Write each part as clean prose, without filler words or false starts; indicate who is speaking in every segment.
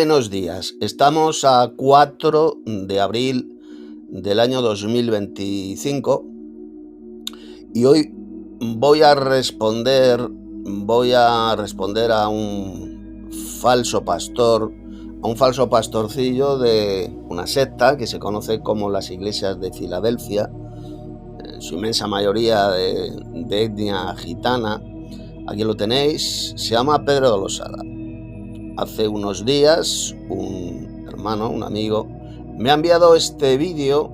Speaker 1: Buenos días. Estamos a 4 de abril del año 2025 y hoy voy a responder a un falso pastor, a un falso pastorcillo de una secta que se conoce como las iglesias de Filadelfia, en su inmensa mayoría de etnia gitana. Aquí lo tenéis, se llama Pedro de Losada. Hace unos días un hermano, un amigo, me ha enviado este vídeo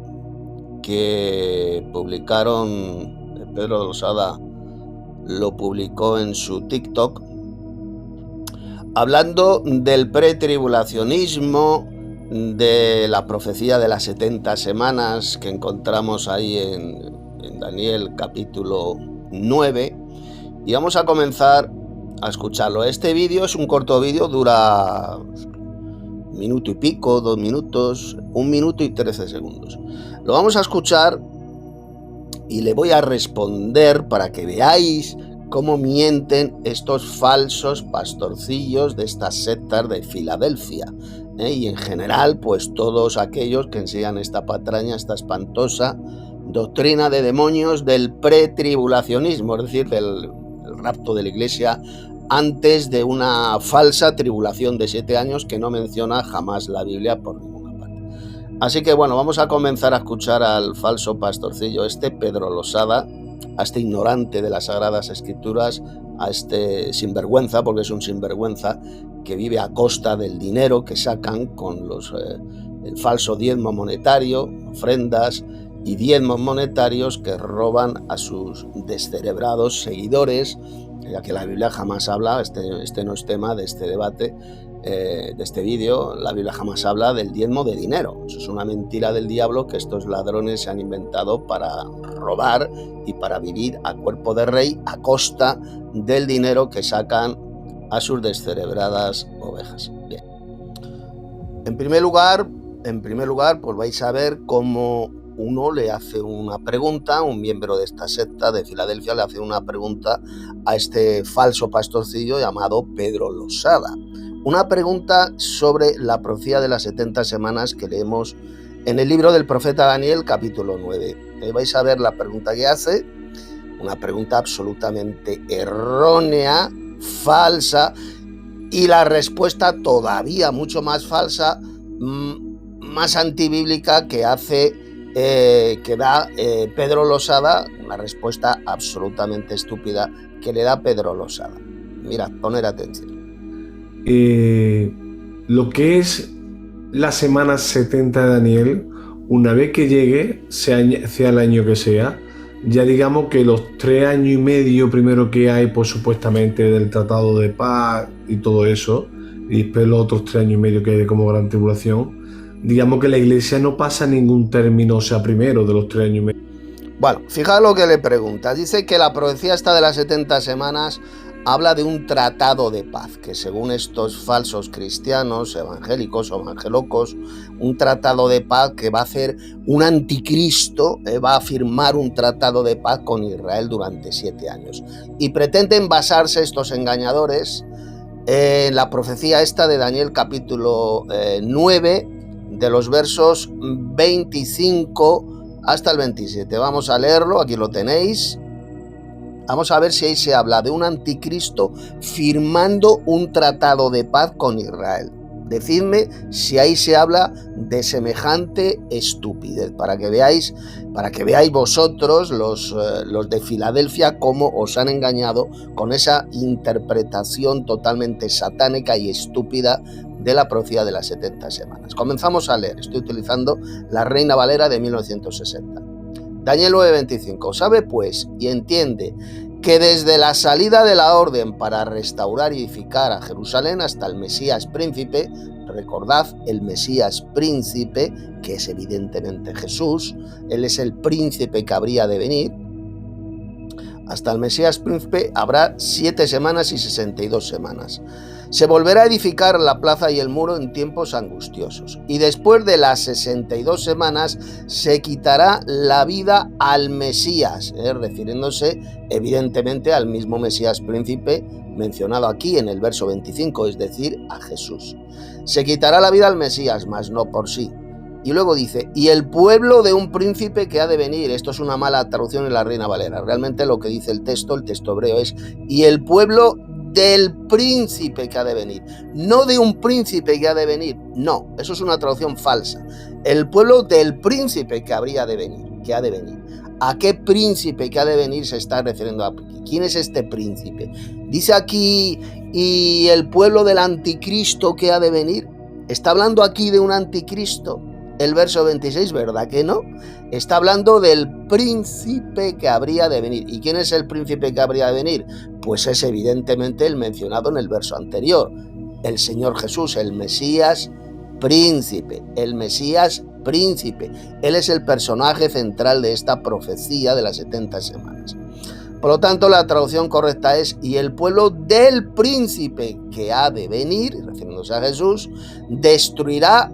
Speaker 1: que publicaron, Pedro de Losada lo publicó en su TikTok, hablando del pretribulacionismo, de la profecía de las 70 semanas que encontramos ahí en Daniel capítulo 9, y vamos a comenzar a escucharlo. Este vídeo es un corto vídeo, dura 1 minuto y pico, 2 minutos, 1 minuto y 13 segundos. Lo vamos a escuchar y le voy a responder para que veáis cómo mienten estos falsos pastorcillos de estas sectas de Filadelfia, y en general pues todos aquellos que enseñan esta patraña, esta espantosa doctrina de demonios del pretribulacionismo, es decir, del rapto de la iglesia antes de una falsa tribulación de 7 años que no menciona jamás la Biblia por ninguna parte. Así que bueno, vamos a comenzar a escuchar al falso pastorcillo Pedro Losada, a este ignorante de las Sagradas Escrituras, a este sinvergüenza, porque es un sinvergüenza que vive a costa del dinero que sacan con el falso diezmo monetario, ofrendas y diezmos monetarios que roban a sus descerebrados seguidores, ya que la Biblia jamás habla, este no es tema de este debate, de este vídeo. La Biblia jamás habla del diezmo de dinero. Eso es una mentira del diablo que estos ladrones se han inventado para robar y para vivir a cuerpo de rey a costa del dinero que sacan a sus descerebradas ovejas. Bien. En primer lugar, pues vais a ver cómo uno le hace una pregunta, un miembro de esta secta de Filadelfia le hace una pregunta a este falso pastorcillo llamado Pedro Losada. Una pregunta sobre la profecía de las 70 semanas que leemos en el libro del profeta Daniel, capítulo 9. Vais a ver la pregunta que hace, una pregunta absolutamente errónea, falsa, y la respuesta todavía mucho más falsa, más antibíblica que da Pedro Losada, una respuesta absolutamente estúpida que le da Pedro Losada. Mirad, poner atención.
Speaker 2: Lo que es la semana 70 de Daniel, una vez que llegue, sea el año que sea, ya digamos que los 3 años y medio primero que hay, pues supuestamente del Tratado de Paz y todo eso, y después los otros 3 años y medio que hay de como gran tribulación, digamos que la iglesia no pasa ningún término, o sea, primero de los 3 años y medio.
Speaker 1: Bueno, fijaos lo que le pregunta. Dice que la profecía esta de las 70 semanas habla de un tratado de paz, que según estos falsos cristianos, evangélicos o evangelocos, un tratado de paz que va a hacer un anticristo, va a firmar un tratado de paz con Israel durante 7 años. Y pretenden basarse estos engañadores en la profecía esta de Daniel capítulo 9, de los versos 25 hasta el 27. Vamos a leerlo, aquí lo tenéis. Vamos a ver si ahí se habla de un anticristo firmando un tratado de paz con Israel. Decidme si ahí se habla de semejante estupidez, para que veáis vosotros, los de Filadelfia, cómo os han engañado con esa interpretación totalmente satánica y estúpida de la profecía de las 70 semanas. Comenzamos a leer. Estoy utilizando la Reina Valera de 1960. Daniel 9:25. Sabe pues y entiende que desde la salida de la orden para restaurar y edificar a Jerusalén hasta el Mesías príncipe, recordad el Mesías príncipe, que es evidentemente Jesús, él es el príncipe que habría de venir, hasta el Mesías príncipe habrá 7 semanas y 62 semanas. Se volverá a edificar la plaza y el muro en tiempos angustiosos. Y después de las 62 semanas se quitará la vida al Mesías, refiriéndose evidentemente al mismo Mesías príncipe mencionado aquí en el verso 25, es decir, a Jesús. Se quitará la vida al Mesías, mas no por sí. Y luego dice, y el pueblo de un príncipe que ha de venir. Esto es una mala traducción en la Reina Valera. Realmente lo que dice el texto hebreo es, y el pueblo del príncipe que ha de venir. No de un príncipe que ha de venir. No, eso es una traducción falsa. El pueblo del príncipe que habría de venir, que ha de venir. ¿A qué príncipe que ha de venir se está refiriendo aquí? ¿Quién es este príncipe? Dice aquí, y el pueblo del anticristo que ha de venir. ¿Está hablando aquí de un anticristo? El verso 26, ¿verdad que no? Está hablando del príncipe que habría de venir. ¿Y quién es el príncipe que habría de venir? Pues es evidentemente el mencionado en el verso anterior. El Señor Jesús, el Mesías príncipe. El Mesías príncipe. Él es el personaje central de esta profecía de las 70 semanas. Por lo tanto, la traducción correcta es, y el pueblo del príncipe que ha de venir, refiriéndose a Jesús, destruirá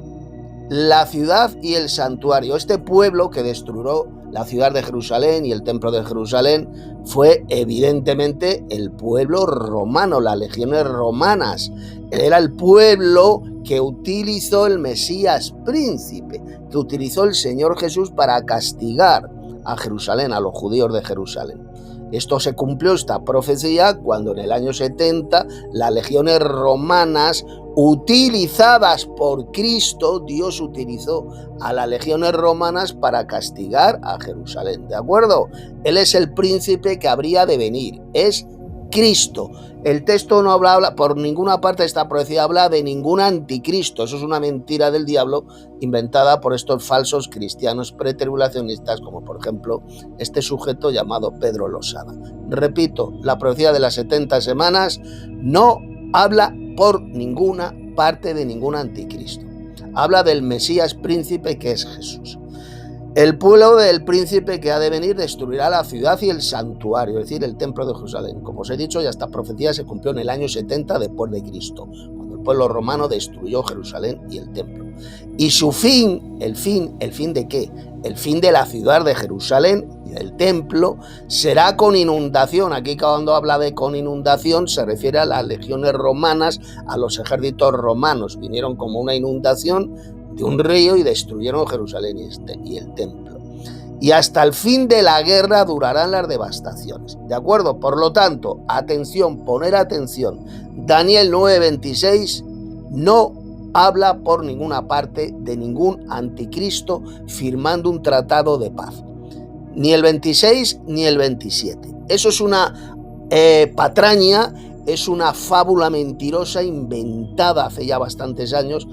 Speaker 1: la ciudad y el santuario. Este pueblo que destruyó la ciudad de Jerusalén y el templo de Jerusalén fue evidentemente el pueblo romano, las legiones romanas. Era el pueblo que utilizó el Mesías príncipe, que utilizó el Señor Jesús para castigar a Jerusalén, a los judíos de Jerusalén. Esto se cumplió, esta profecía, cuando en el año 70 las legiones romanas utilizadas por Cristo, Dios utilizó a las legiones romanas para castigar a Jerusalén, ¿de acuerdo? Él es el príncipe que habría de venir, es Cristo. El texto no habla, por ninguna parte de esta profecía habla de ningún anticristo. Eso es una mentira del diablo inventada por estos falsos cristianos pretribulacionistas, como por ejemplo este sujeto llamado Pedro Losada. Repito, la profecía de las 70 semanas no habla por ninguna parte de ningún anticristo. Habla del Mesías príncipe que es Jesús. El pueblo del príncipe que ha de venir destruirá la ciudad y el santuario, es decir, el templo de Jerusalén. Como os he dicho, ya esta profecía se cumplió en el año 70 después de Cristo, cuando el pueblo romano destruyó Jerusalén y el templo. Y su fin, ¿el fin de qué? El fin de la ciudad de Jerusalén y del templo será con inundación. Aquí cuando habla de con inundación se refiere a las legiones romanas, a los ejércitos romanos. Vinieron como una inundación de un río y destruyeron Jerusalén y el templo. Y hasta el fin de la guerra durarán las devastaciones. ¿De acuerdo? Por lo tanto, atención, poner atención. Daniel 9:26 no habla por ninguna parte de ningún anticristo firmando un tratado de paz. Ni el 26 ni el 27. Eso es una patraña, es una fábula mentirosa inventada hace ya bastantes años,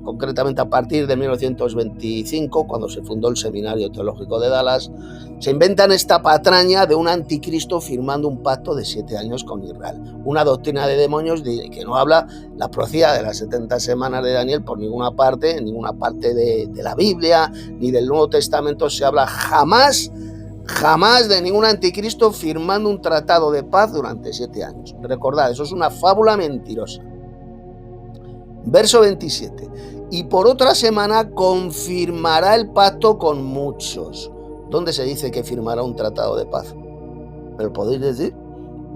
Speaker 1: concretamente a partir de 1925, cuando se fundó el Seminario Teológico de Dallas. Se inventan esta patraña de un anticristo firmando un pacto de 7 años con Israel. Una doctrina de demonios que no habla la profecía de las 70 semanas de Daniel por ninguna parte, en ninguna parte de la Biblia, ni del Nuevo Testamento se habla jamás de ningún anticristo firmando un tratado de paz durante 7 años. Recordad, eso es una fábula mentirosa. Verso 27. Y por otra semana confirmará el pacto con muchos. ¿Dónde se dice que firmará un tratado de paz? ¿Me lo podéis decir?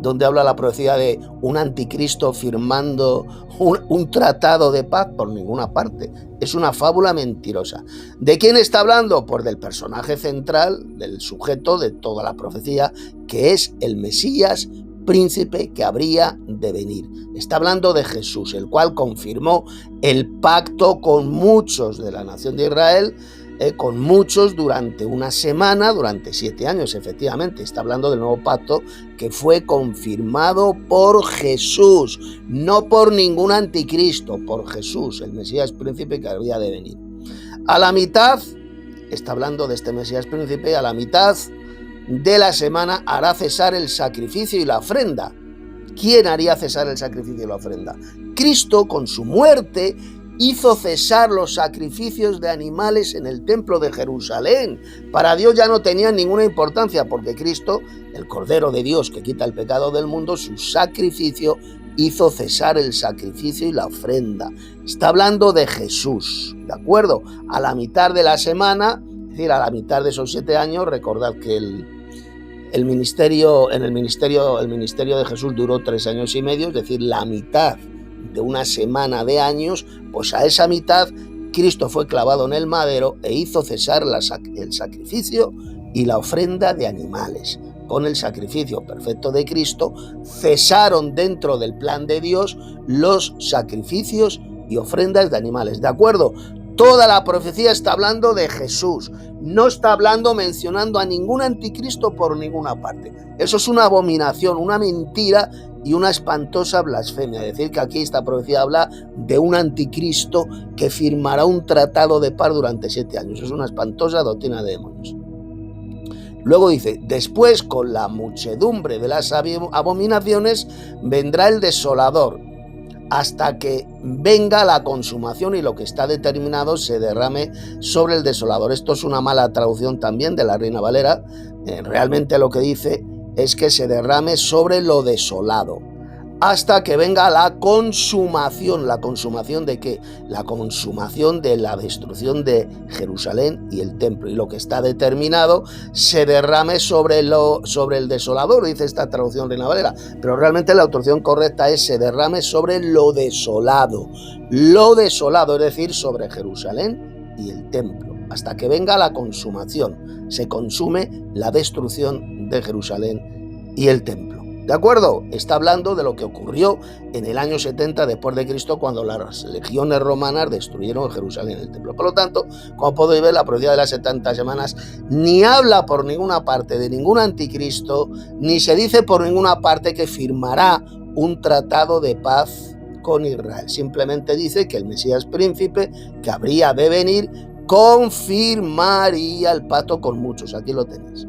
Speaker 1: ¿Dónde habla la profecía de un anticristo firmando un tratado de paz? Por ninguna parte. Es una fábula mentirosa. ¿De quién está hablando? Pues del personaje central, del sujeto de toda la profecía, que es el Mesías príncipe que habría de venir. Está hablando de Jesús, el cual confirmó el pacto con muchos de la nación de Israel, con muchos durante una semana, durante 7 años, efectivamente. Está hablando del nuevo pacto que fue confirmado por Jesús, no por ningún anticristo, por Jesús, el Mesías príncipe que habría de venir. A la mitad, está hablando de este Mesías príncipe, a la mitad de la semana hará cesar el sacrificio y la ofrenda. ¿Quién haría cesar el sacrificio y la ofrenda? Cristo, con su muerte, hizo cesar los sacrificios de animales en el templo de Jerusalén. Para Dios ya no tenían ninguna importancia, porque Cristo, el Cordero de Dios que quita el pecado del mundo, su sacrificio hizo cesar el sacrificio y la ofrenda. Está hablando de Jesús, ¿de acuerdo? A la mitad de la semana, es decir, a la mitad de esos 7 años, recordad que el ministerio de Jesús duró 3 años y medio, es decir, la mitad de una semana de años, pues a esa mitad Cristo fue clavado en el madero e hizo cesar el sacrificio y la ofrenda de animales. Con el sacrificio perfecto de Cristo, cesaron dentro del plan de Dios los sacrificios y ofrendas de animales. ¿De acuerdo? Toda la profecía está hablando de Jesús. No está mencionando a ningún anticristo por ninguna parte. Eso es una abominación, una mentira y una espantosa blasfemia. Decir que aquí esta profecía habla de un anticristo que firmará un tratado de paz durante 7 años. Es una espantosa doctrina de demonios. Luego dice, después con la muchedumbre de las abominaciones vendrá el desolador, hasta que venga la consumación y lo que está determinado se derrame sobre el desolador. Esto es una mala traducción también de la Reina Valera. Realmente lo que dice es que se derrame sobre lo desolado, hasta que venga la consumación. ¿La consumación de qué? La consumación de la destrucción de Jerusalén y el templo. Y lo que está determinado se derrame sobre el desolador, dice esta traducción Reina Valera. Pero realmente la traducción correcta es se derrame sobre lo desolado. Lo desolado, es decir, sobre Jerusalén y el templo. Hasta que venga la consumación. Se consume la destrucción de Jerusalén y el templo. ¿De acuerdo? Está hablando de lo que ocurrió en el año 70 después de Cristo, cuando las legiones romanas destruyeron Jerusalén y el templo. Por lo tanto, como podéis ver, la profecía de las 70 semanas ni habla por ninguna parte de ningún anticristo, ni se dice por ninguna parte que firmará un tratado de paz con Israel. Simplemente dice que el Mesías príncipe, que habría de venir, confirmaría el pacto con muchos. Aquí lo tenéis.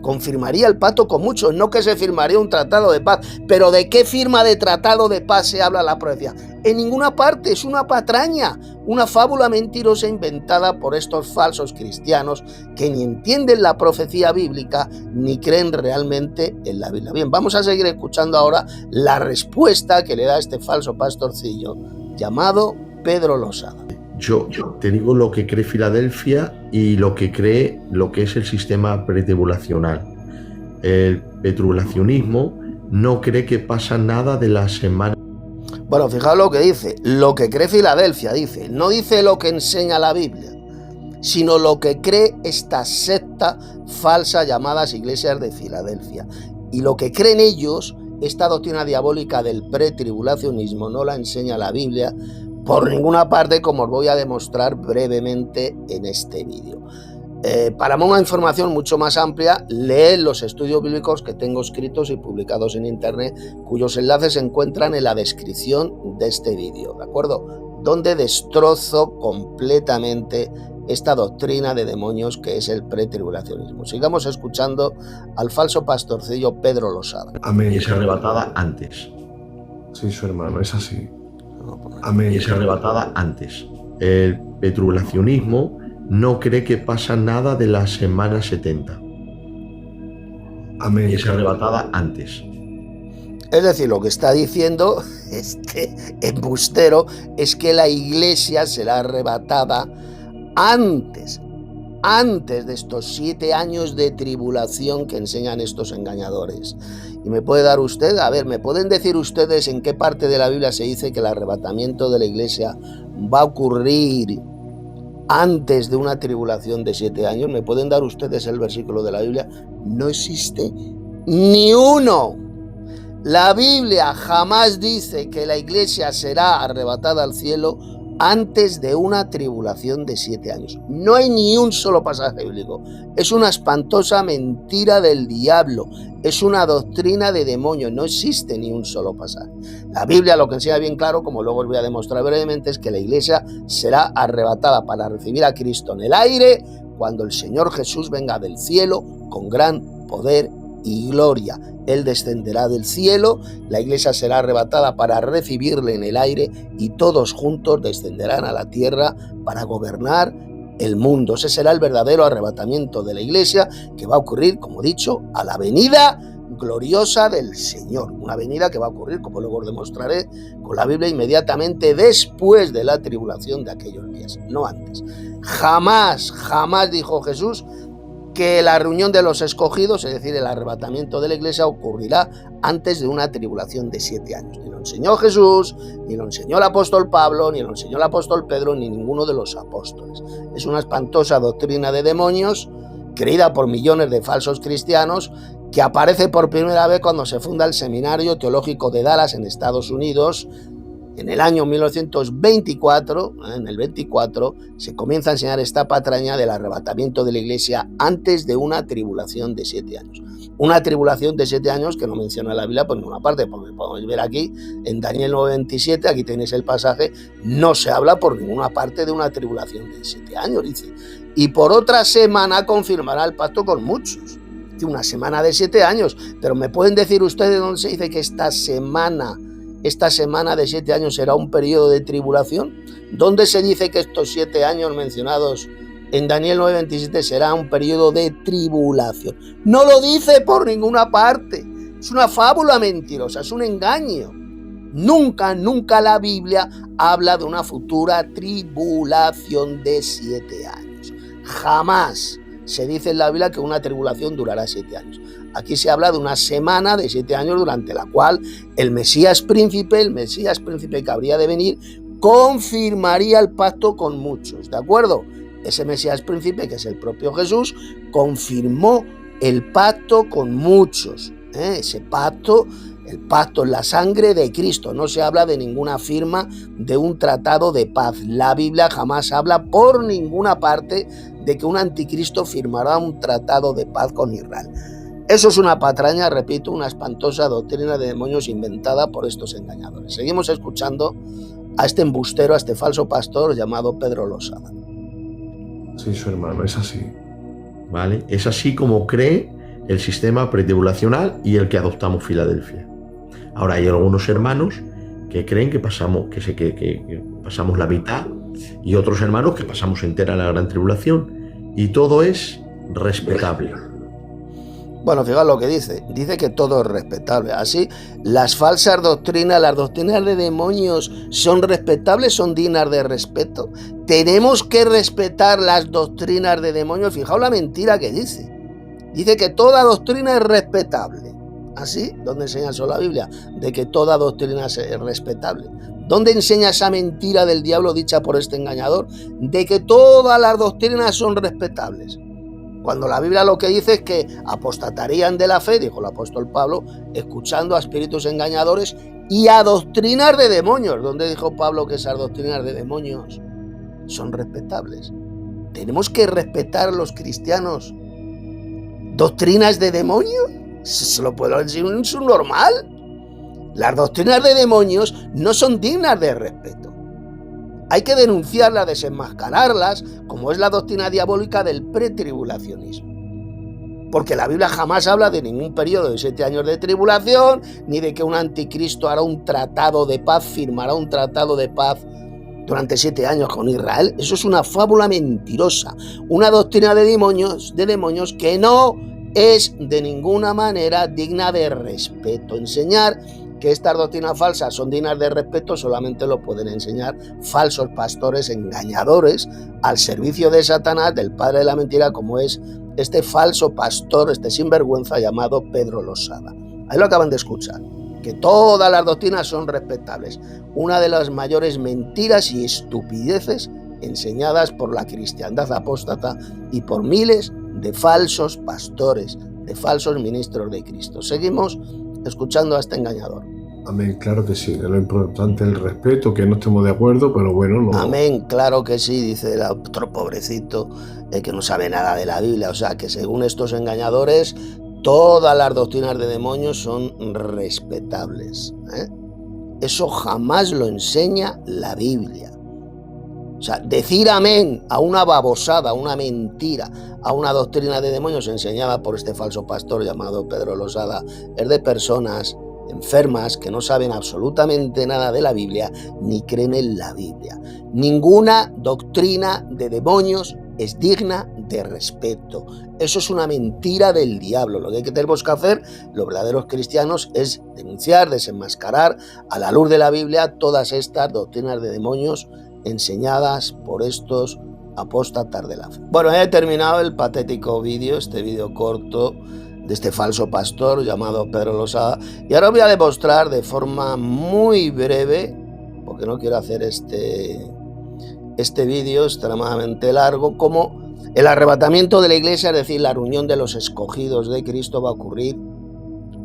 Speaker 1: Confirmaría el pacto con muchos, no que se firmaría un tratado de paz. Pero ¿de qué firma de tratado de paz se habla la profecía? En ninguna parte, es una patraña, una fábula mentirosa inventada por estos falsos cristianos que ni entienden la profecía bíblica ni creen realmente en la Biblia. Bien, vamos a seguir escuchando ahora la respuesta que le da este falso pastorcillo llamado Pedro Losada.
Speaker 3: Yo te digo lo que cree Filadelfia y lo que es el sistema pretribulacional. El pretribulacionismo no cree que pasa nada de la semana.
Speaker 1: Bueno, fijaos lo que dice, lo que cree Filadelfia, dice, no dice lo que enseña la Biblia, sino lo que cree esta secta falsa llamadas iglesias de Filadelfia. Y lo que creen ellos, esta doctrina diabólica del pretribulacionismo, no la enseña la Biblia por ninguna parte, como os voy a demostrar brevemente en este vídeo. Para una información mucho más amplia, leed los estudios bíblicos que tengo escritos y publicados en internet, cuyos enlaces se encuentran en la descripción de este vídeo, ¿de acuerdo? Donde destrozo completamente esta doctrina de demonios que es el pretribulacionismo. Sigamos escuchando al falso pastorcillo Pedro Losada.
Speaker 3: Amén. Y es arrebatada antes.
Speaker 2: Sí, su hermano, es así. Amén.
Speaker 3: Y es arrebatada antes. El pretribulacionismo no cree que pasa nada de la semana 70.
Speaker 2: Amén.
Speaker 3: Y es arrebatada antes.
Speaker 1: Es decir, lo que está diciendo este embustero es que la iglesia será arrebatada antes de estos 7 años de tribulación que enseñan estos engañadores. Y me puede dar usted, ¿me pueden decir ustedes en qué parte de la Biblia se dice que el arrebatamiento de la iglesia va a ocurrir antes de una tribulación de 7 años? ¿Me pueden dar ustedes el versículo de la Biblia? No existe ni uno. La Biblia jamás dice que la iglesia será arrebatada al cielo antes de una tribulación de 7 años. No hay ni un solo pasaje bíblico. Es una espantosa mentira del diablo. Es una doctrina de demonios. No existe ni un solo pasaje. La Biblia lo que enseña bien claro, como luego os voy a demostrar brevemente, es que la iglesia será arrebatada para recibir a Cristo en el aire cuando el Señor Jesús venga del cielo con gran poder y gloria. Él descenderá del cielo, la iglesia será arrebatada para recibirle en el aire y todos juntos descenderán a la tierra para gobernar el mundo. Ese será el verdadero arrebatamiento de la iglesia que va a ocurrir, como he dicho, a la venida gloriosa del Señor. Una venida que va a ocurrir, como luego os demostraré con la Biblia, inmediatamente después de la tribulación de aquellos días, no antes. Jamás dijo Jesús que la reunión de los escogidos, es decir, el arrebatamiento de la iglesia, ocurrirá antes de una tribulación de 7 años. Ni lo enseñó Jesús, ni lo enseñó el apóstol Pablo, ni lo enseñó el apóstol Pedro, ni ninguno de los apóstoles. Es una espantosa doctrina de demonios, creída por millones de falsos cristianos, que aparece por primera vez cuando se funda el Seminario Teológico de Dallas en Estados Unidos. En el año 1924, en el 24, se comienza a enseñar esta patraña del arrebatamiento de la iglesia antes de una tribulación de 7 años. Una tribulación de 7 años que no menciona la Biblia por ninguna parte, porque podemos ver aquí en Daniel 9:27, aquí tenéis el pasaje, no se habla por ninguna parte de una tribulación de 7 años, dice. Y por otra semana confirmará el pacto con muchos. Una semana de 7 años, pero ¿me pueden decir ustedes dónde se dice que esta semana de 7 años será un periodo de tribulación? ¿Dónde se dice que estos 7 años mencionados en Daniel 9:27 será un periodo de tribulación? No lo dice por ninguna parte. Es una fábula mentirosa, es un engaño. Nunca la Biblia habla de una futura tribulación de 7 años. Jamás se dice en la Biblia que una tribulación durará 7 años. Aquí se habla de una semana de 7 años durante la cual el Mesías príncipe que habría de venir, confirmaría el pacto con muchos, ¿de acuerdo? Ese Mesías príncipe, que es el propio Jesús, confirmó el pacto con muchos, ese pacto, el pacto en la sangre de Cristo. No se habla de ninguna firma de un tratado de paz. La Biblia jamás habla por ninguna parte de que un anticristo firmará un tratado de paz con Israel. Eso es una patraña, repito, una espantosa doctrina de demonios inventada por estos engañadores. Seguimos escuchando a este embustero, a este falso pastor llamado Pedro Losada.
Speaker 2: Sí, su hermano, es así.
Speaker 3: ¿Vale? Es así como cree el sistema pretribulacional y el que adoptamos Filadelfia. Ahora hay algunos hermanos que creen que pasamos la mitad, y otros hermanos que pasamos entera la gran tribulación, y todo es respetable.
Speaker 1: Bueno, fijaos lo que dice que todo es respetable. Así, las falsas doctrinas, las doctrinas de demonios, ¿son respetables? ¿Son dignas de respeto? Tenemos que respetar las doctrinas de demonios. Fijaos la mentira que dice que toda doctrina es respetable. ¿Así? ¿Dónde enseña eso la Biblia? De que toda doctrina es respetable. ¿Dónde enseña esa mentira del diablo dicha por este engañador? De que todas las doctrinas son respetables. Cuando la Biblia lo que dice es que apostatarían de la fe, dijo el apóstol Pablo, escuchando a espíritus engañadores y a doctrinas de demonios. ¿Dónde dijo Pablo que esas doctrinas de demonios son respetables? Tenemos que respetar los cristianos doctrinas de demonios. ¿Se lo puedo decir en su normal? Las doctrinas de demonios no son dignas de respeto. Hay que denunciarlas, desenmascararlas, como es la doctrina diabólica del pretribulacionismo. Porque la Biblia jamás habla de ningún periodo de 7 años de tribulación, ni de que un anticristo hará un tratado de paz, firmará un tratado de paz durante 7 años con Israel. Eso es una fábula mentirosa, una doctrina de demonios que no es de ninguna manera digna de respeto. Enseñar que estas doctrinas falsas son dignas de respeto solamente lo pueden enseñar falsos pastores engañadores al servicio de Satanás, del padre de la mentira, como es este falso pastor, este sinvergüenza llamado Pedro Losada. Ahí lo acaban de escuchar, que todas las doctrinas son respetables. Una de las mayores mentiras y estupideces enseñadas por la cristiandad apóstata y por miles de falsos pastores, de falsos ministros de Cristo. Seguimos escuchando a este engañador.
Speaker 2: Amén, claro que sí. Lo importante es el respeto, que no estemos de acuerdo, pero bueno. No.
Speaker 1: Amén, claro que sí, dice el otro pobrecito que no sabe nada de la Biblia. O sea, que según estos engañadores, todas las doctrinas de demonios son respetables. Eso jamás lo enseña la Biblia. O sea, decir amén a una babosada, a una mentira, a una doctrina de demonios enseñada por este falso pastor llamado Pedro Losada, es de personas enfermas que no saben absolutamente nada de la Biblia ni creen en la Biblia. Ninguna doctrina de demonios es digna de respeto. Eso es una mentira del diablo. Lo que tenemos que hacer los verdaderos cristianos es denunciar, desenmascarar a la luz de la Biblia todas estas doctrinas de demonios enseñadas por estos apóstatas de la fe. Bueno, he terminado el patético vídeo, este vídeo corto de este falso pastor llamado Pedro Losada, y ahora voy a demostrar de forma muy breve, porque no quiero hacer este vídeo extremadamente largo, cómo el arrebatamiento de la iglesia, es decir, la reunión de los escogidos de Cristo, va a ocurrir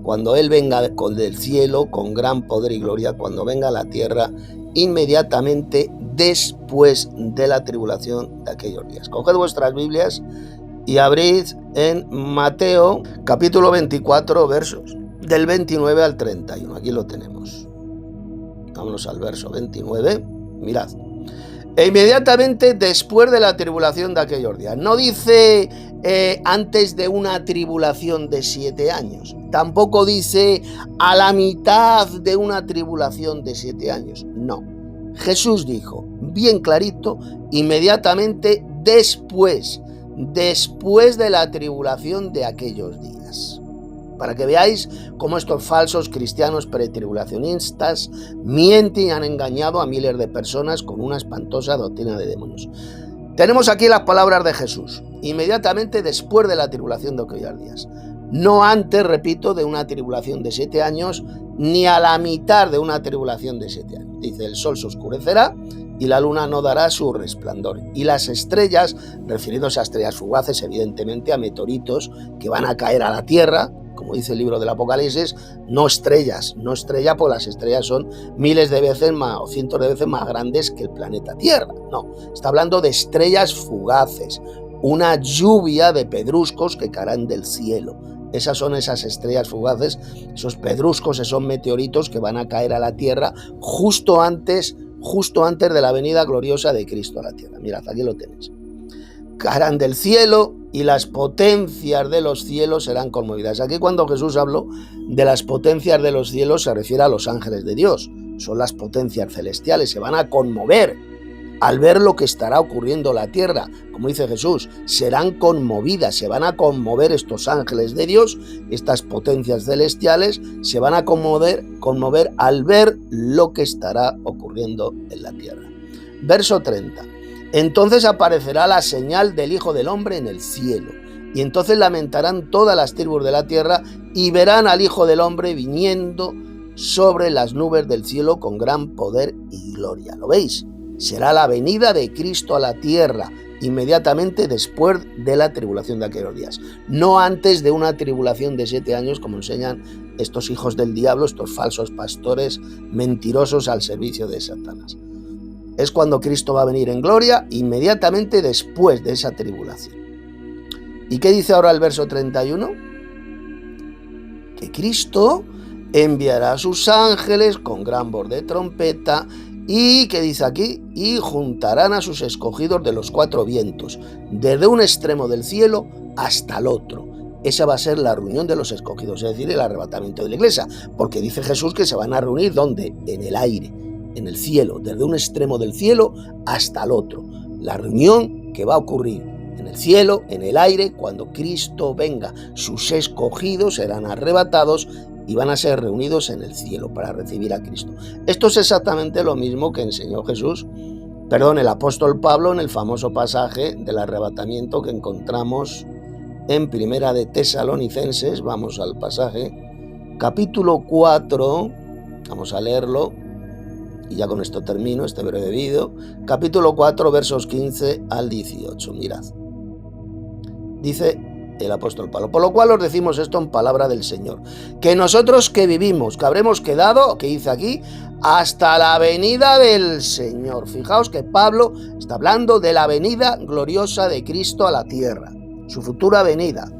Speaker 1: cuando Él venga del cielo con gran poder y gloria, cuando venga a la tierra, inmediatamente después de la tribulación de aquellos días. Coged vuestras Biblias y abrid en Mateo capítulo 24, versos del 29 al 31. Aquí lo tenemos. Vámonos al verso 29. Mirad. E inmediatamente después de la tribulación de aquellos días. No dice antes de una tribulación de 7 años. Tampoco dice a la mitad de una tribulación de 7 años. No. Jesús dijo, bien clarito, inmediatamente después de la tribulación de aquellos días. Para que veáis cómo estos falsos cristianos pretribulacionistas mienten y han engañado a miles de personas con una espantosa doctrina de demonios. Tenemos aquí las palabras de Jesús, inmediatamente después de la tribulación de aquellos días. No antes, repito, de una tribulación de 7 años, ni a la mitad de una tribulación de 7 años. Dice, el sol se oscurecerá y la luna no dará su resplandor. Y las estrellas, refiriéndose a estrellas fugaces, evidentemente a meteoritos que van a caer a la tierra, como dice el libro del Apocalipsis, no estrellas, pues las estrellas son miles de veces más o cientos de veces más grandes que el planeta Tierra. No, está hablando de estrellas fugaces, una lluvia de pedruscos que caerán del cielo. Esas son esas estrellas fugaces, esos pedruscos, esos meteoritos que van a caer a la tierra justo antes de la venida gloriosa de Cristo a la tierra. Mirad, aquí lo tenéis. Caerán del cielo y las potencias de los cielos serán conmovidas. Aquí cuando Jesús habló de las potencias de los cielos se refiere a los ángeles de Dios. Son las potencias celestiales, se van a conmover al ver lo que estará ocurriendo en la tierra. Como dice Jesús, serán conmovidas, se van a conmover estos ángeles de Dios, estas potencias celestiales, se van a conmover al ver lo que estará ocurriendo en la tierra. Verso 30. Entonces aparecerá la señal del Hijo del Hombre en el cielo, y entonces lamentarán todas las tribus de la tierra y verán al Hijo del Hombre viniendo sobre las nubes del cielo con gran poder y gloria. ¿Lo veis? Será la venida de Cristo a la tierra inmediatamente después de la tribulación de aquellos días, no antes de una tribulación de 7 años, como enseñan estos hijos del diablo, estos falsos pastores mentirosos al servicio de Satanás. Es cuando Cristo va a venir en gloria, inmediatamente después de esa tribulación. ¿Y qué dice ahora el verso 31? Que Cristo enviará a sus ángeles con gran voz de trompeta. ¿Y qué dice aquí? Y juntarán a sus escogidos de los 4 vientos, desde un extremo del cielo hasta el otro. Esa va a ser la reunión de los escogidos, es decir, el arrebatamiento de la iglesia, porque dice Jesús que se van a reunir ¿dónde? En el aire, en el cielo, desde un extremo del cielo hasta el otro. La reunión que va a ocurrir en el cielo, en el aire, cuando Cristo venga, sus escogidos serán arrebatados y van a ser reunidos en el cielo para recibir a Cristo. Esto es exactamente lo mismo que enseñó el apóstol Pablo en el famoso pasaje del arrebatamiento que encontramos en Primera de Tesalonicenses. Vamos al pasaje, capítulo 4, vamos a leerlo y ya con esto termino este breve vídeo. Capítulo 4, versos 15 al 18, mirad. Dice el apóstol Pablo, por lo cual os decimos esto en palabra del Señor, que nosotros que vivimos, que habremos quedado, que dice aquí, hasta la venida del Señor. Fijaos que Pablo está hablando de la venida gloriosa de Cristo a la tierra, su futura venida,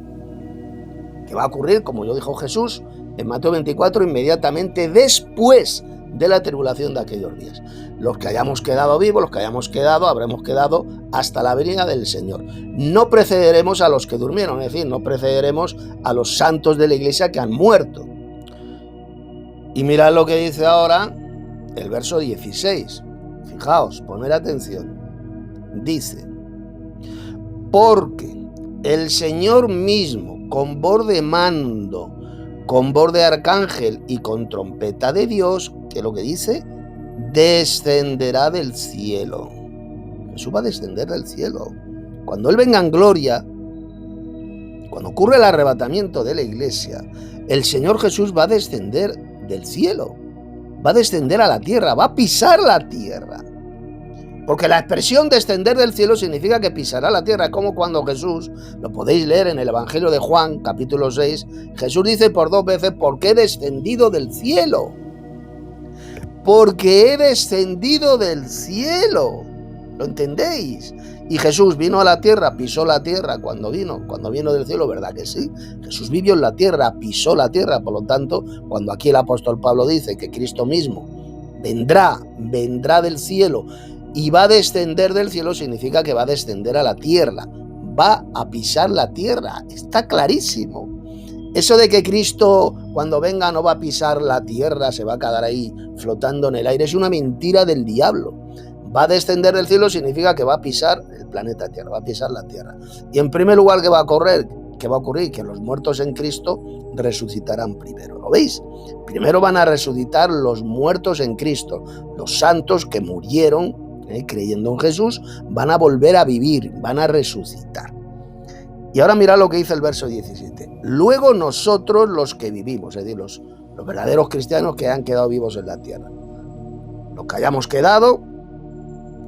Speaker 1: que va a ocurrir, como lo dijo Jesús en Mateo 24, inmediatamente después de la tribulación de aquellos días. Los que hayamos quedado vivos, los que hayamos quedado, habremos quedado hasta la venida del Señor. No precederemos a los que durmieron, es decir, no precederemos a los santos de la iglesia que han muerto. Y mirad lo que dice ahora el verso 16. Fijaos, poned atención. Dice, porque el Señor mismo, con voz de mando, con voz de arcángel y con trompeta de Dios, que es lo que dice, descenderá del cielo. Jesús va a descender del cielo. Cuando Él venga en gloria, cuando ocurre el arrebatamiento de la iglesia, el Señor Jesús va a descender del cielo, va a descender a la tierra, va a pisar la tierra. Porque la expresión descender del cielo significa que pisará la tierra. Es como cuando Jesús, lo podéis leer en el Evangelio de Juan, capítulo 6, Jesús dice por 2 veces, porque he descendido del cielo. Porque he descendido del cielo. ¿Lo entendéis? Y Jesús vino a la tierra, pisó la tierra cuando vino del cielo, ¿verdad que sí? Jesús vivió en la tierra, pisó la tierra, por lo tanto, cuando aquí el apóstol Pablo dice que Cristo mismo vendrá del cielo y va a descender del cielo, significa que va a descender a la tierra, va a pisar la tierra, está clarísimo. Eso de que Cristo cuando venga no va a pisar la tierra, se va a quedar ahí flotando en el aire, es una mentira del diablo. Va a descender del cielo significa que va a pisar el planeta Tierra, va a pisar la Tierra. Y en primer lugar, ¿qué va a ocurrir? Que los muertos en Cristo resucitarán primero. ¿Lo veis? Primero van a resucitar los muertos en Cristo. Los santos que murieron creyendo en Jesús van a volver a vivir, van a resucitar. Y ahora mirad lo que dice el verso 17. Luego nosotros los que vivimos, es decir, los verdaderos cristianos que han quedado vivos en la tierra, los que hayamos quedado,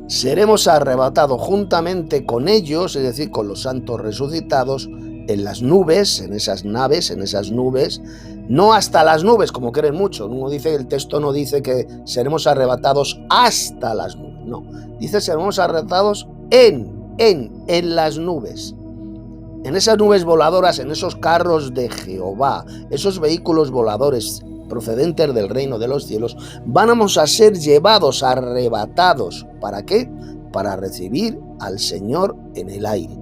Speaker 1: seremos arrebatados juntamente con ellos, es decir, con los santos resucitados, en las nubes, en esas naves, en esas nubes, no hasta las nubes, como creen muchos. El texto no dice que seremos arrebatados hasta las nubes, no. Dice seremos arrebatados en las nubes. En esas nubes voladoras, en esos carros de Jehová, esos vehículos voladores procedentes del reino de los cielos, vamos a ser llevados, arrebatados. ¿Para qué? Para recibir al Señor en el aire.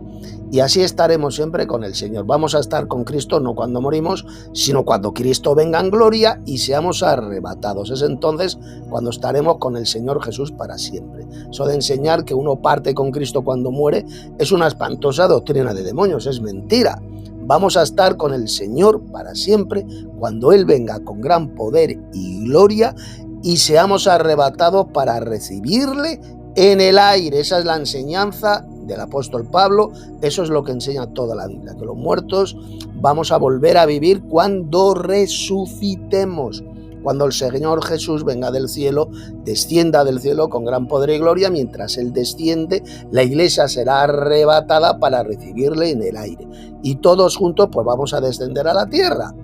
Speaker 1: Y así estaremos siempre con el Señor. Vamos a estar con Cristo no cuando morimos, sino cuando Cristo venga en gloria y seamos arrebatados. Es entonces cuando estaremos con el Señor Jesús para siempre. Eso de enseñar que uno parte con Cristo cuando muere es una espantosa doctrina de demonios, es mentira. Vamos a estar con el Señor para siempre cuando Él venga con gran poder y gloria y seamos arrebatados para recibirle en el aire. Esa es la enseñanza del apóstol Pablo, eso es lo que enseña toda la Biblia, que los muertos vamos a volver a vivir cuando resucitemos, cuando el Señor Jesús venga del cielo, descienda del cielo con gran poder y gloria. Mientras Él desciende, la iglesia será arrebatada para recibirle en el aire. Y todos juntos pues vamos a descender a la tierra,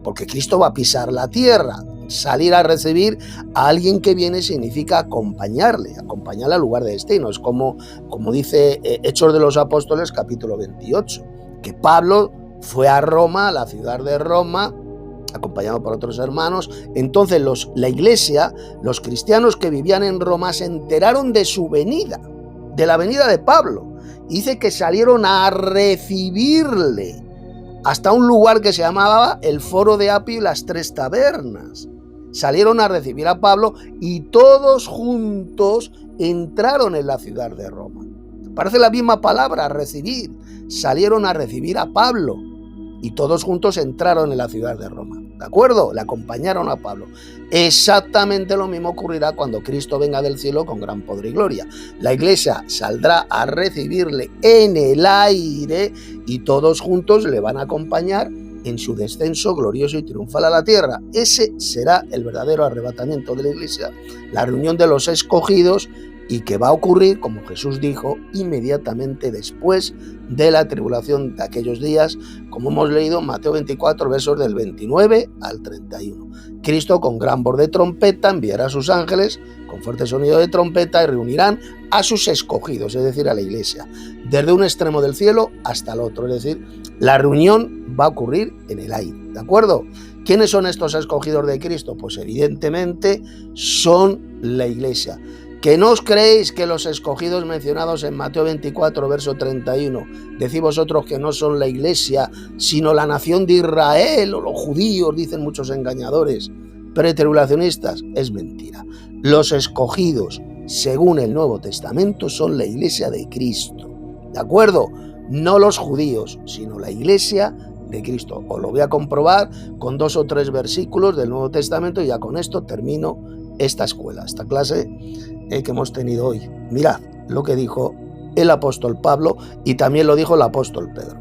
Speaker 1: porque Cristo va a pisar la tierra. Salir a recibir a alguien que viene significa acompañarle al lugar de destino. Es como dice Hechos de los Apóstoles, capítulo 28, que Pablo fue a Roma, a la ciudad de Roma, acompañado por otros hermanos. Entonces la iglesia, los cristianos que vivían en Roma, se enteraron de su venida, de la venida de Pablo. Dice que salieron a recibirle hasta un lugar que se llamaba el Foro de Apio y las Tres Tabernas. Salieron a recibir a Pablo y todos juntos entraron en la ciudad de Roma. Parece la misma palabra, recibir. Salieron a recibir a Pablo y todos juntos entraron en la ciudad de Roma. ¿De acuerdo? Le acompañaron a Pablo. Exactamente lo mismo ocurrirá cuando Cristo venga del cielo con gran poder y gloria. La iglesia saldrá a recibirle en el aire y todos juntos le van a acompañar en su descenso glorioso y triunfal a la tierra. Ese será el verdadero arrebatamiento de la iglesia, la reunión de los escogidos, y que va a ocurrir, como Jesús dijo, inmediatamente después de la tribulación de aquellos días, como hemos leído en Mateo 24, versos del 29 al 31. Cristo con gran voz de trompeta enviará a sus ángeles con fuerte sonido de trompeta y reunirán a sus escogidos, es decir, a la iglesia, desde un extremo del cielo hasta el otro, es decir, la reunión va a ocurrir en el aire, ¿de acuerdo? ¿Quiénes son estos escogidos de Cristo? Pues evidentemente son la iglesia. ¿Que no os creéis que los escogidos mencionados en Mateo 24, verso 31, decís vosotros que no son la iglesia, sino la nación de Israel o los judíos, dicen muchos engañadores, pretribulacionistas? Es mentira. Los escogidos, según el Nuevo Testamento, son la iglesia de Cristo. ¿De acuerdo? no los judíos, sino la iglesia de Cristo. Os lo voy a comprobar con 2 o 3 versículos del Nuevo Testamento y ya con esto termino esta escuela, esta clase que hemos tenido hoy. Mirad lo que dijo el apóstol Pablo y también lo dijo el apóstol Pedro.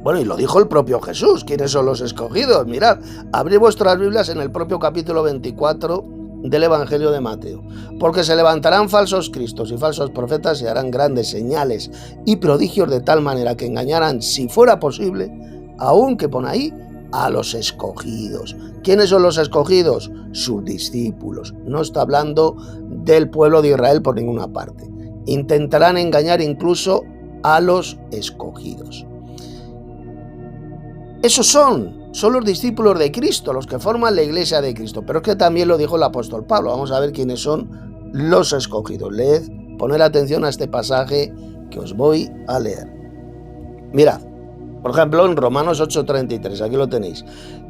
Speaker 1: Bueno, y lo dijo el propio Jesús. ¿Quiénes son los escogidos? Mirad, abrid vuestras Biblias en el propio capítulo 24 del Evangelio de Mateo. Porque se levantarán falsos cristos y falsos profetas y harán grandes señales y prodigios de tal manera que engañarán, si fuera posible, aún que pone ahí, a los escogidos. ¿Quiénes son los escogidos? Sus discípulos. No está hablando del pueblo de Israel por ninguna parte. Intentarán engañar incluso a los escogidos. Esos son los discípulos de Cristo, los que forman la iglesia de Cristo. Pero es que también lo dijo el apóstol Pablo. Vamos a ver quiénes son los escogidos. Leed, poned atención a este pasaje que os voy a leer. Mirad, por ejemplo, en Romanos 8:33, aquí lo tenéis.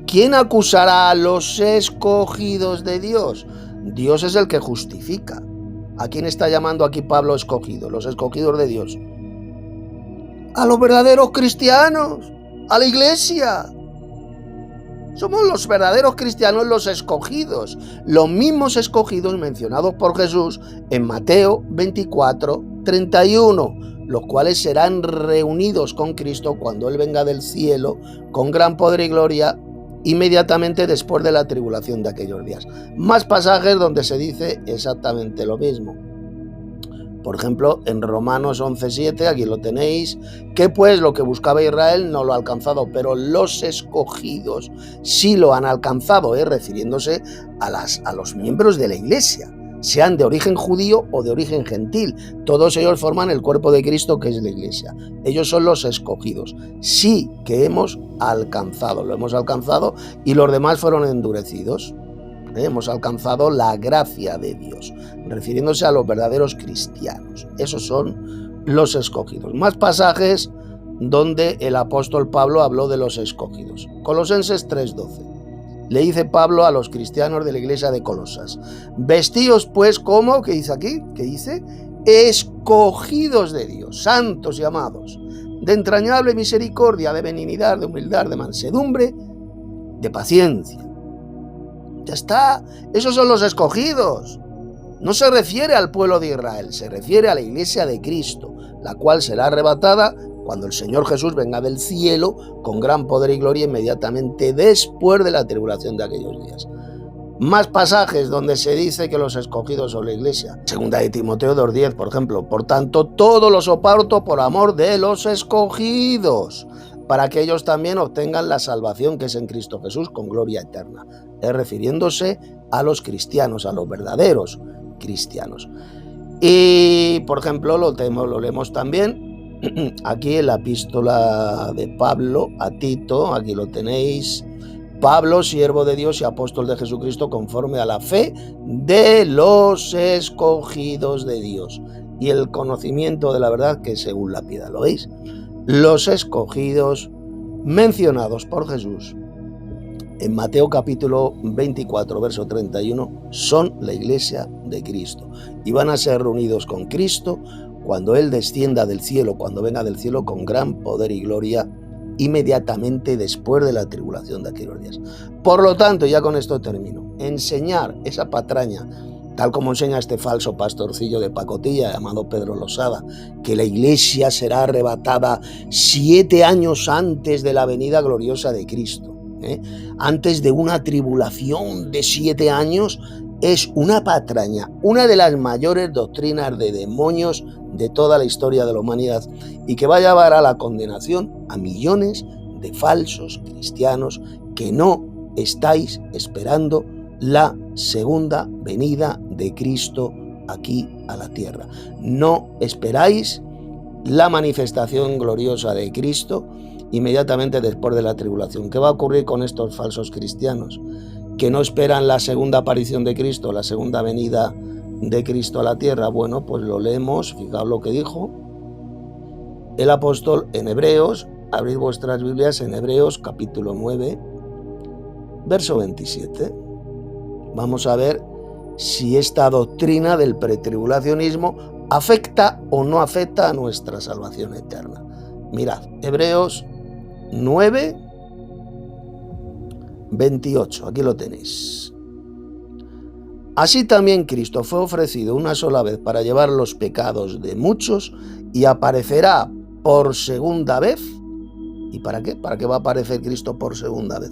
Speaker 1: ¿Quién acusará a los escogidos de Dios? Dios es el que justifica. ¿A quién está llamando aquí Pablo escogido? Los escogidos de Dios. A los verdaderos cristianos, a la iglesia. Somos los verdaderos cristianos, los escogidos, los mismos escogidos mencionados por Jesús en Mateo 24:31, los cuales serán reunidos con Cristo cuando Él venga del cielo con gran poder y gloria inmediatamente después de la tribulación de aquellos días. Más pasajes donde se dice exactamente lo mismo. Por ejemplo, en Romanos 11:7, aquí lo tenéis, que pues lo que buscaba Israel no lo ha alcanzado, pero los escogidos sí lo han alcanzado, refiriéndose a los miembros de la iglesia, sean de origen judío o de origen gentil. Todos ellos forman el cuerpo de Cristo, que es la iglesia. Ellos son los escogidos. Sí que hemos alcanzado, lo hemos alcanzado y los demás fueron endurecidos. Hemos alcanzado la gracia de Dios, refiriéndose a los verdaderos cristianos. Esos son los escogidos. Más pasajes donde el apóstol Pablo habló de los escogidos. Colosenses 3:12. Le dice Pablo a los cristianos de la iglesia de Colosas: vestíos pues como, ¿qué dice aquí? ¿Qué dice? Escogidos de Dios, santos y amados, de entrañable misericordia, de benignidad, de humildad, de mansedumbre, de paciencia. Ya está, esos son los escogidos. No se refiere al pueblo de Israel, se refiere a la iglesia de Cristo, la cual será arrebatada cuando el Señor Jesús venga del cielo con gran poder y gloria inmediatamente después de la tribulación de aquellos días. Más pasajes donde se dice que los escogidos son la iglesia. Segunda de Timoteo 2:10, por ejemplo. Por tanto, todo lo soporto por amor de los escogidos, para que ellos también obtengan la salvación que es en Cristo Jesús con gloria eterna. Refiriéndose a los cristianos, a los verdaderos cristianos. Y, por ejemplo, lo leemos también aquí en la epístola de Pablo a Tito, aquí lo tenéis. Pablo, siervo de Dios y apóstol de Jesucristo, conforme a la fe de los escogidos de Dios y el conocimiento de la verdad que según la piedad. ¿Lo veis? Los escogidos mencionados por Jesús en Mateo capítulo 24, verso 31, son la iglesia de Cristo y van a ser reunidos con Cristo cuando Él descienda del cielo, cuando venga del cielo con gran poder y gloria inmediatamente después de la tribulación de aquellos días. Por lo tanto, ya con esto termino, enseñar esa patraña, tal como enseña este falso pastorcillo de pacotilla llamado Pedro Losada, que la iglesia será arrebatada 7 años antes de la venida gloriosa de Cristo, antes de una tribulación de 7 años, es una patraña, una de las mayores doctrinas de demonios de toda la historia de la humanidad y que va a llevar a la condenación a millones de falsos cristianos que no estáis esperando la segunda venida de Cristo aquí a la tierra. No esperáis la manifestación gloriosa de Cristo inmediatamente después de la tribulación. ¿Qué va a ocurrir con estos falsos cristianos que no esperan la segunda aparición de Cristo, la segunda venida de Cristo a la tierra? Bueno, pues lo leemos, fijaos lo que dijo el apóstol en Hebreos. Abrid vuestras Biblias en Hebreos capítulo 9, verso 27. Vamos a ver si esta doctrina del pretribulacionismo afecta o no afecta a nuestra salvación eterna. Mirad, Hebreos 9, 28, aquí lo tenéis. Así también Cristo fue ofrecido una sola vez para llevar los pecados de muchos y aparecerá por segunda vez. ¿Y para qué? ¿Para qué va a aparecer Cristo por segunda vez?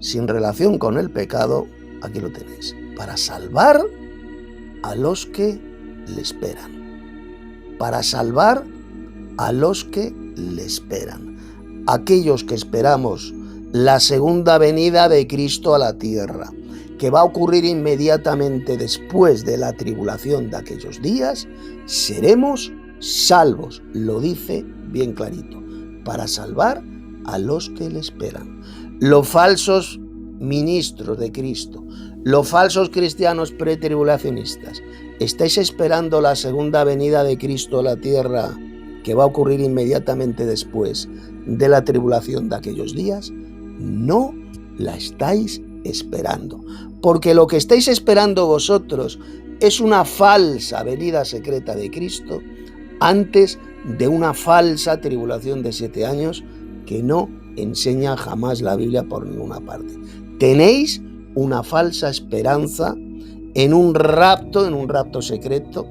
Speaker 1: Sin relación con el pecado, aquí lo tenéis, para salvar a los que le esperan. Para salvar a los que le esperan. Aquellos que esperamos la segunda venida de Cristo a la tierra, que va a ocurrir inmediatamente después de la tribulación de aquellos días, seremos salvos. Lo dice bien clarito, para salvar a los que le esperan. Los falsos ministros de Cristo, los falsos cristianos pretribulacionistas, ¿estáis esperando la segunda venida de Cristo a la tierra, que va a ocurrir inmediatamente después de la tribulación de aquellos días? No la estáis esperando, porque lo que estáis esperando vosotros es una falsa venida secreta de Cristo antes de una falsa tribulación de 7 años que no enseña jamás la Biblia por ninguna parte. Tenéis una falsa esperanza en un rapto secreto,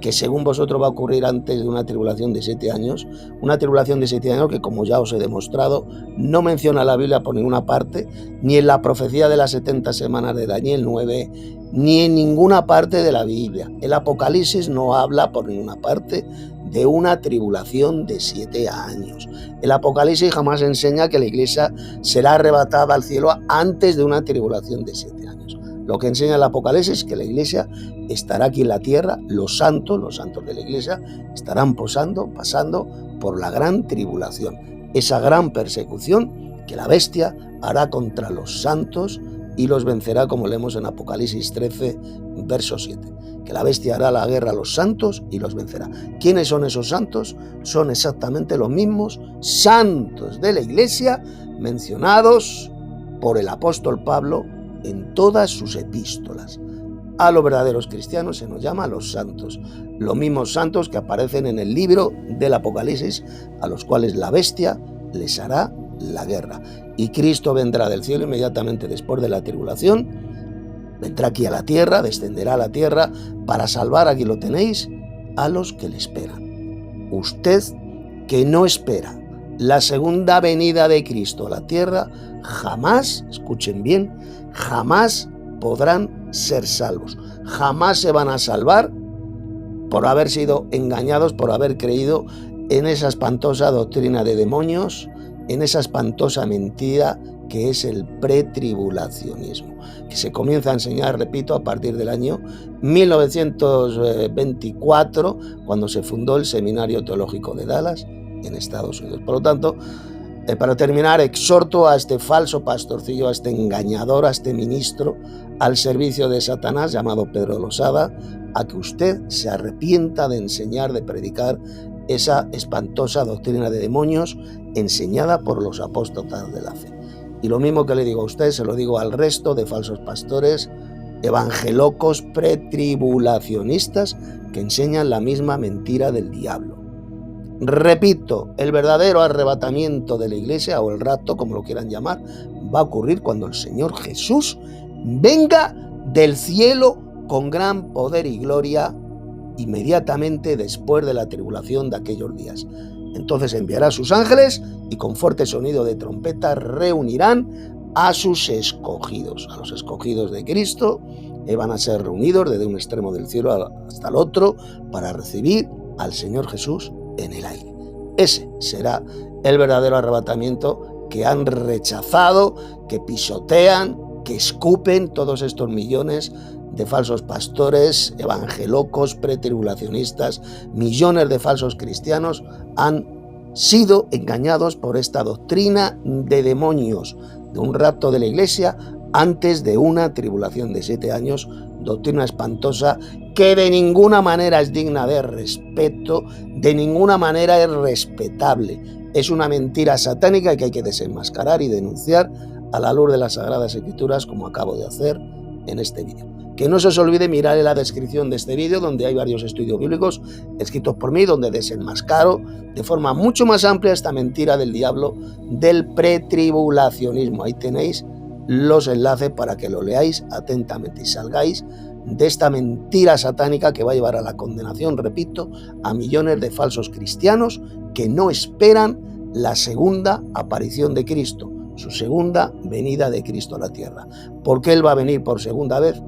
Speaker 1: que según vosotros va a ocurrir antes de una tribulación de 7 años, una tribulación de 7 años que, como ya os he demostrado, no menciona la Biblia por ninguna parte, ni en la profecía de las 70 semanas de Daniel 9, ni en ninguna parte de la Biblia. El Apocalipsis no habla por ninguna parte de una tribulación de 7 años. El Apocalipsis jamás enseña que la iglesia será arrebatada al cielo antes de una tribulación de 7 años. Lo que enseña el Apocalipsis es que la iglesia estará aquí en la tierra, los santos de la iglesia, estarán pasando por la gran tribulación, esa gran persecución que la bestia hará contra los santos y los vencerá, como leemos en Apocalipsis 13, verso 7, que la bestia hará la guerra a los santos y los vencerá. ¿Quiénes son esos santos? Son exactamente los mismos santos de la iglesia mencionados por el apóstol Pablo en todas sus epístolas. A los verdaderos cristianos se nos llama los santos, los mismos santos que aparecen en el libro del Apocalipsis, a los cuales la bestia les hará la guerra. Y Cristo vendrá del cielo inmediatamente después de la tribulación, vendrá aquí a la tierra, descenderá a la tierra para salvar, aquí lo tenéis, a los que le esperan. Usted que no espera la segunda venida de Cristo a la tierra, jamás, escuchen bien, jamás podrán ser salvos. Jamás se van a salvar por haber sido engañados, por haber creído en esa espantosa doctrina de demonios, en esa espantosa mentira que es el pretribulacionismo, que se comienza a enseñar, repito, a partir del año 1924, cuando se fundó el Seminario Teológico de Dallas en Estados Unidos. Por lo tanto, para terminar, exhorto a este falso pastorcillo, a este engañador, a este ministro al servicio de Satanás llamado Pedro Losada, a que usted se arrepienta de enseñar, de predicar esa espantosa doctrina de demonios enseñada por los apóstoles de la fe. Y lo mismo que le digo a usted, se lo digo al resto de falsos pastores, evangelocos, pretribulacionistas, que enseñan la misma mentira del diablo. Repito, el verdadero arrebatamiento de la iglesia, o el rapto, como lo quieran llamar, va a ocurrir cuando el Señor Jesús venga del cielo con gran poder y gloria inmediatamente después de la tribulación de aquellos días. Entonces enviará a sus ángeles y con fuerte sonido de trompeta reunirán a sus escogidos, a los escogidos de Cristo, que van a ser reunidos desde un extremo del cielo hasta el otro para recibir al Señor Jesús en el aire. Ese será el verdadero arrebatamiento que han rechazado, que pisotean, que escupen todos estos millones de falsos pastores, evangelocos, pretribulacionistas, millones de falsos cristianos han sido engañados por esta doctrina de demonios, de un rapto de la iglesia antes de una tribulación de 7 años, doctrina espantosa que de ninguna manera es digna de respeto, de ninguna manera es respetable. Es una mentira satánica que hay que desenmascarar y denunciar a la luz de las Sagradas Escrituras, como acabo de hacer en este vídeo. Que no se os olvide mirar en la descripción de este vídeo, donde hay varios estudios bíblicos escritos por mí, donde desenmascaro de forma mucho más amplia esta mentira del diablo del pretribulacionismo. Ahí tenéis los enlaces para que lo leáis atentamente y salgáis de esta mentira satánica que va a llevar a la condenación, repito, a millones de falsos cristianos que no esperan la segunda aparición de Cristo, su segunda venida de Cristo a la tierra. ¿Por qué Él va a venir por segunda vez?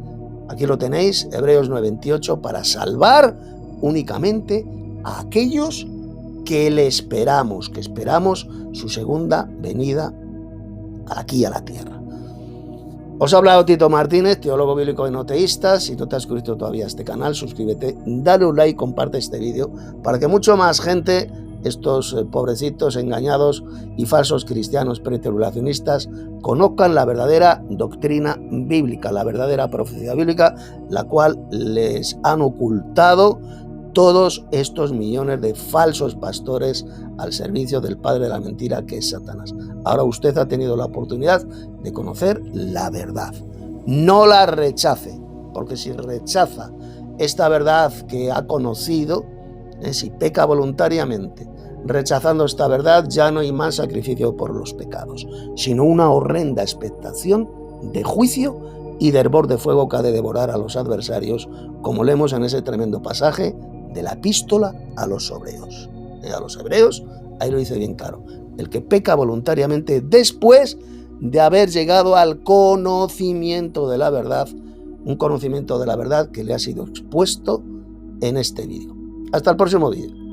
Speaker 1: Aquí lo tenéis, Hebreos 9:28, para salvar únicamente a aquellos que le esperamos, que esperamos su segunda venida aquí a la tierra. Os ha hablado Tito Martínez, teólogo bíblico y no teísta. Si no te has suscrito todavía a este canal, suscríbete, dale un like, comparte este vídeo para que mucho más gente, estos pobrecitos engañados y falsos cristianos pretribulacionistas, conozcan la verdadera doctrina bíblica, la verdadera profecía bíblica, la cual les han ocultado todos estos millones de falsos pastores al servicio del padre de la mentira, que es Satanás. Ahora usted ha tenido la oportunidad de conocer la verdad. No la rechace, porque si rechaza esta verdad que ha conocido, si peca voluntariamente, rechazando esta verdad, ya no hay más sacrificio por los pecados, sino una horrenda expectación de juicio y de hervor de fuego que ha de devorar a los adversarios, como leemos en ese tremendo pasaje de la epístola a los hebreos. A los hebreos, ahí lo dice bien claro, el que peca voluntariamente después de haber llegado al conocimiento de la verdad, un conocimiento de la verdad que le ha sido expuesto en este vídeo. Hasta el próximo vídeo.